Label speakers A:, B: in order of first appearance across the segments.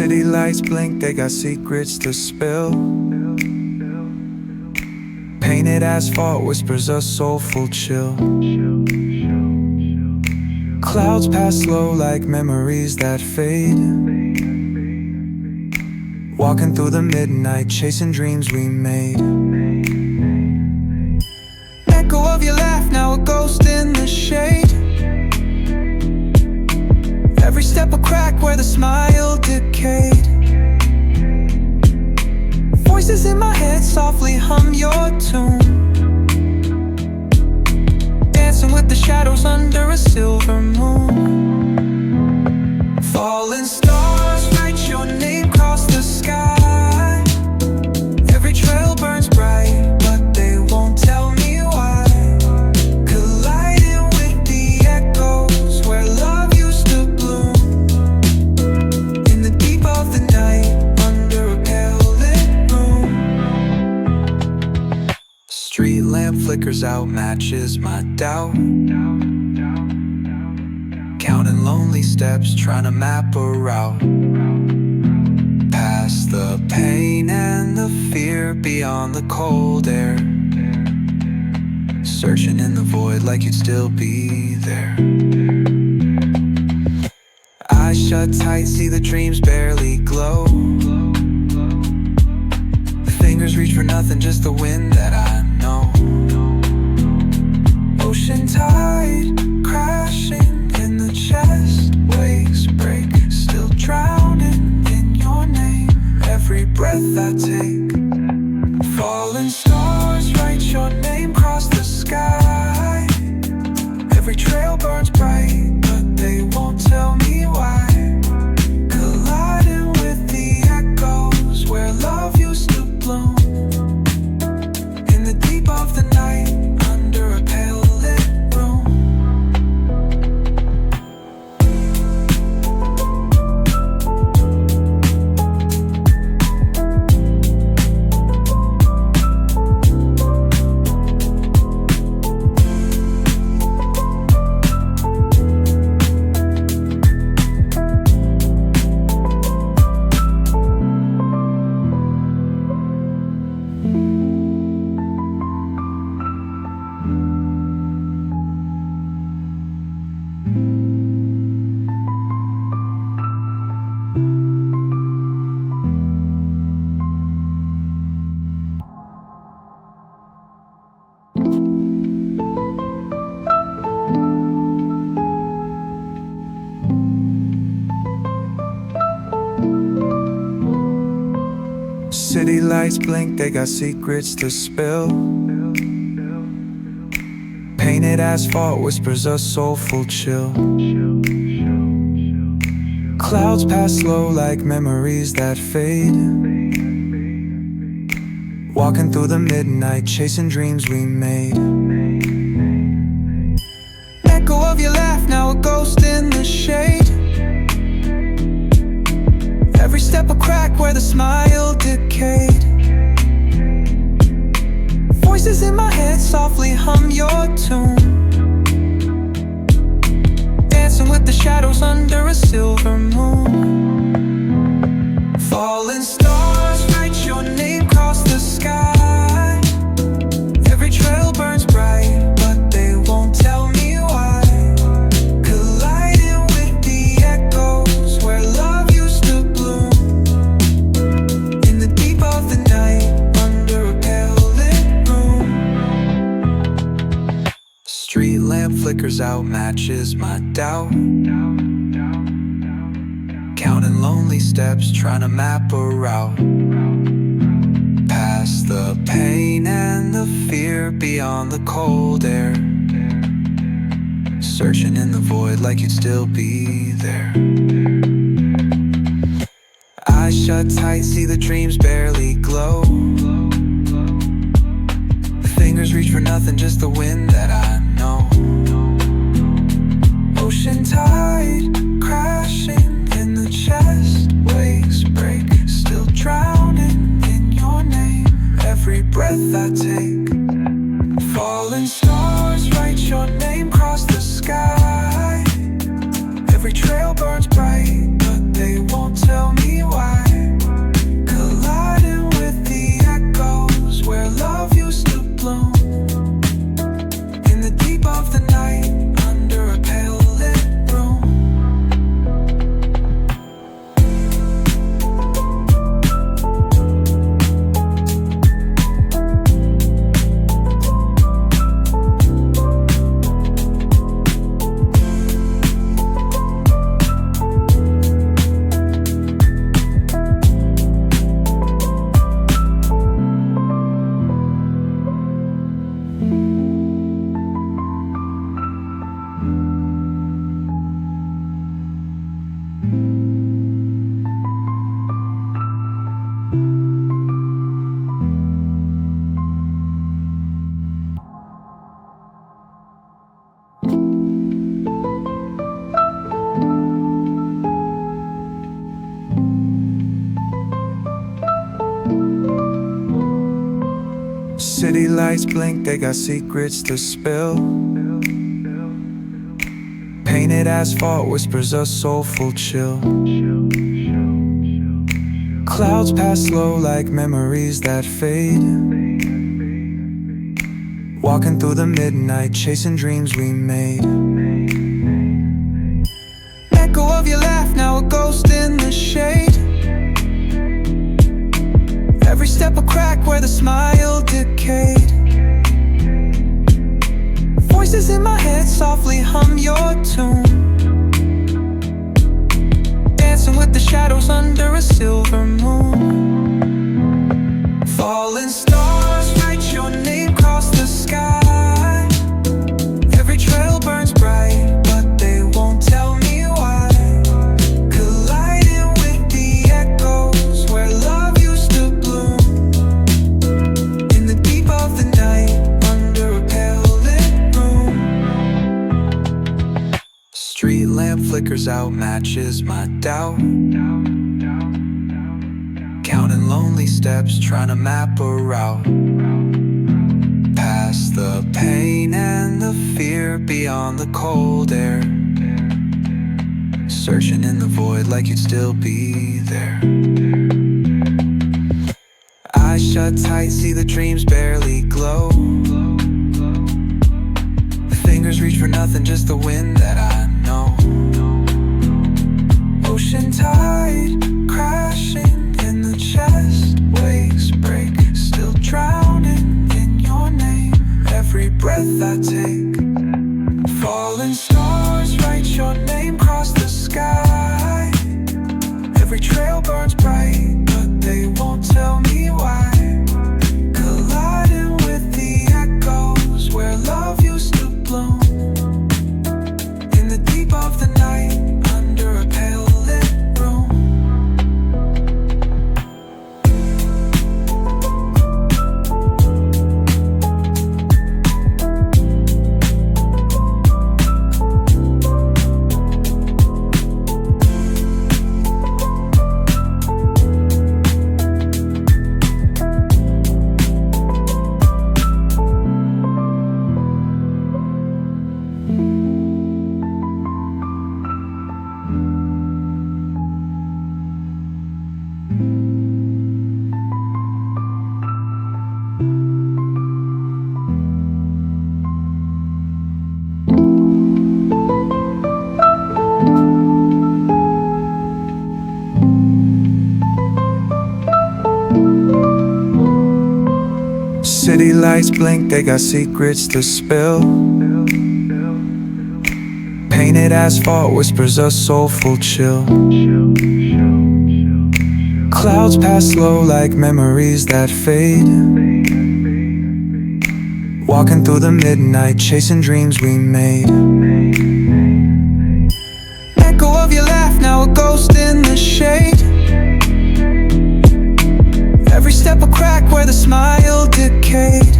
A: City lights blink, they got secrets to spill. Painted asphalt whispers a soulful chill. Clouds pass slow like memories that fade. Walking through the midnight, chasing dreams we made. Echo of your laugh, now a ghost in the shade. Every step a crack where the smile decayed. Voices in my head softly hum your tune. Dancing with the shadows under a silver moon. Falling stars write your name across the sky. Every trail burns bright, but they won't tell me why. Colliding with the echoes where love used to bloom. In the deep of the night, under a pale lit room. Street lamp flickers out, matches my doubt. Counting lonely steps, trying to map a route. Past the pain and the fear, beyond the cold air. Searching in the void like you'd still be there. Eyes shut tight, see the dreams barely glow. Fingers reach for nothing, just the wind that I know. Ocean tide crashing in the chest, waves break, still drowning in your name. Every breath I take, falling stars write your name across the sky. Every trail burns bright, but they won't tell me why. Colliding with the echoes where love used to bloom. In the deep of the night, under a pale lit room. City lights blink, they got secrets to spill. Painted asphalt whispers a soulful chill. Clouds pass slow like memories that fade. Walking through the midnight, chasing dreams we made. Echo of your laugh, now a ghost in the shade. Every step a crack where the smile decayed. Voices in my head softly hum your tune. Dancing with the shadows under a silver moon. Falling stars write your name across the sky. Every trail burns bright, but they won't tell me why. Colliding with the echoes where love used to bloom. In the deep of the night, under a pale lit room. Street lamp flickers out, matches my doubt. Counting lonely steps, trying to map a route. Past the pain and the fear, beyond the cold air. Searching in the void like you'd still be there. Eyes shut tight, see the dreams barely glow. Fingers reach for nothing, just the wind that I know. Ocean tide crashing in the chest, waves break, still drowning in your name. Every breath I take, falling stars write your name across the sky. Every trail burns bright, but they won't tell me why. City lights blink, they got secrets to spill. Painted asphalt whispers a soulful chill. Clouds pass slow like memories that fade. Walking through the midnight, chasing dreams we made. Echo of your laugh, now a ghost in the shade. Every step a crack where the smile decayed. Voices in my head softly hum your tune, dancing with the shadows under a silver moon. Falling stars write your name across the sky. Every trail burns bright, but they won't tell me why. Colliding with the echoes where love used to bloom. In the deep of the night, under a pale lit room. Street lamp flickers out, matches my doubt. Counting lonely steps, trying to map a route. Past the pain and the fear, beyond the cold air. Searching in the void like you'd still be there. Eyes shut tight, see the dreams barely glow. Fingers reach for nothing, just the wind that I know. Ocean tide crashing in the chest, waves break, still drowning in your name. Every breath I take, falling stars write your name across the sky. Every trail burns bright, but they won't tell me why. Colliding with the echoes where love used to bloom. In the deep of the night, under a pale lit room. City lights blink, they got secrets to spill. Painted asphalt whispers a soulful chill. Clouds pass slow like memories that fade. Walking through the midnight, chasing dreams we made. Echo of your laugh, now a ghost in the shade. Every step a crack where the smile decayed.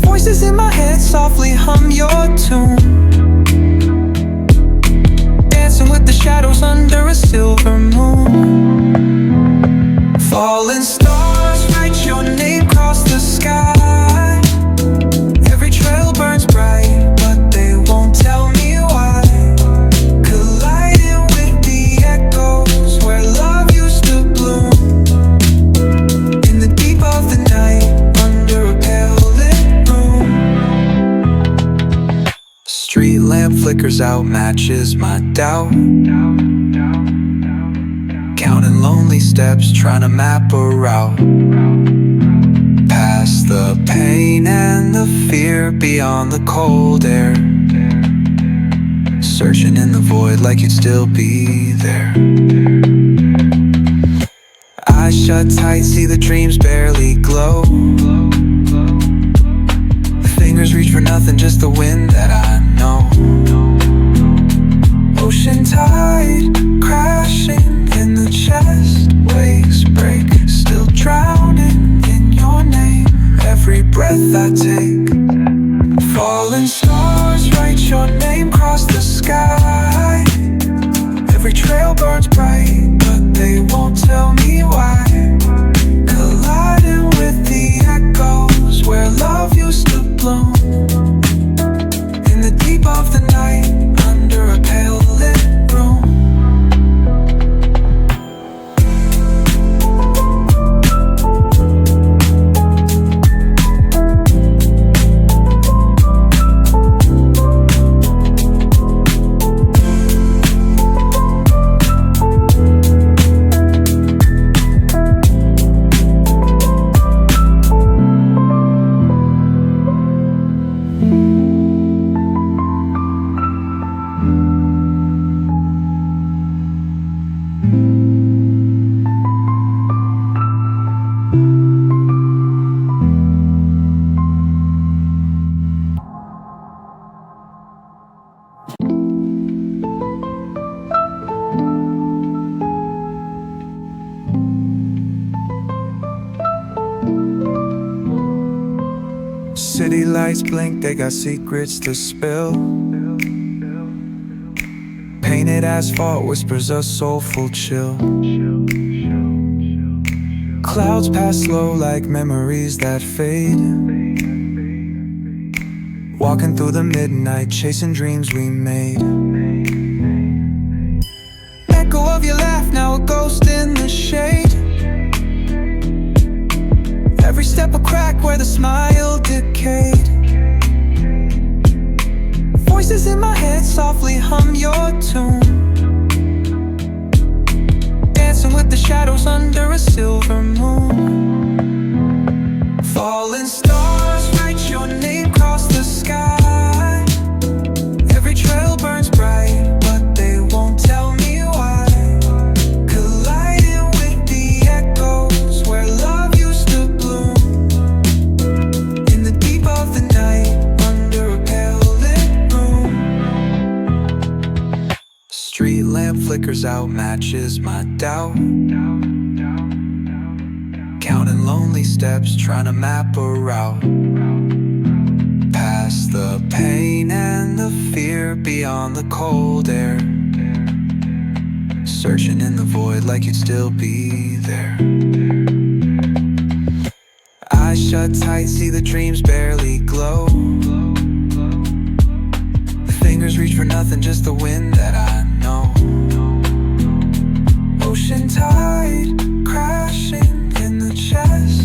A: Voices in my head softly hum your tune, dancing with the shadows under a silver moon. Falling stars write your name across the sky. Every trail burns bright, but they won't tell me why. Colliding with the echoes where love used to bloom. In the deep of the night, under a pale lit room. Street lamp flickers out, matches my doubt. Counting lonely steps, trying to map a route. Past the pain and the fear, beyond the cold air. Searching in the void like you'd still be there. Eyes shut tight, see the dreams barely glow. Fingers reach for nothing, just the wind that I know. Ocean tide crashing in the chest, waves break, still drowning in your name. Every breath I take, falling stars write your name across the sky. Every trail burns bright, but they won't tell me why. Colliding with City lights blink, they got secrets to spill. Painted asphalt whispers a soulful chill. Clouds pass slow like memories that fade. Walking through the midnight, chasing dreams we made. Echo of your laugh, now a ghost in the shade. Every step a crack where the smile decayed. Voices in my head softly hum your tune. Dancing with the shadows under a silver moon. Falling stars write your name across the sky. Every trail burns bright, but they won't tell me why. Colliding with the echoes where love used to bloom. In the deep of the night, under a pale lit room. Street lamp flickers out, matches my doubt. Counting lonely steps, trying to map a route. Past the pain and the fear, beyond the cold air. Searching in the void like you'd still be there. Eyes shut tight, see the dreams barely glow. Fingers reach for nothing, just the wind that I know. Ocean tide crashing in the chest.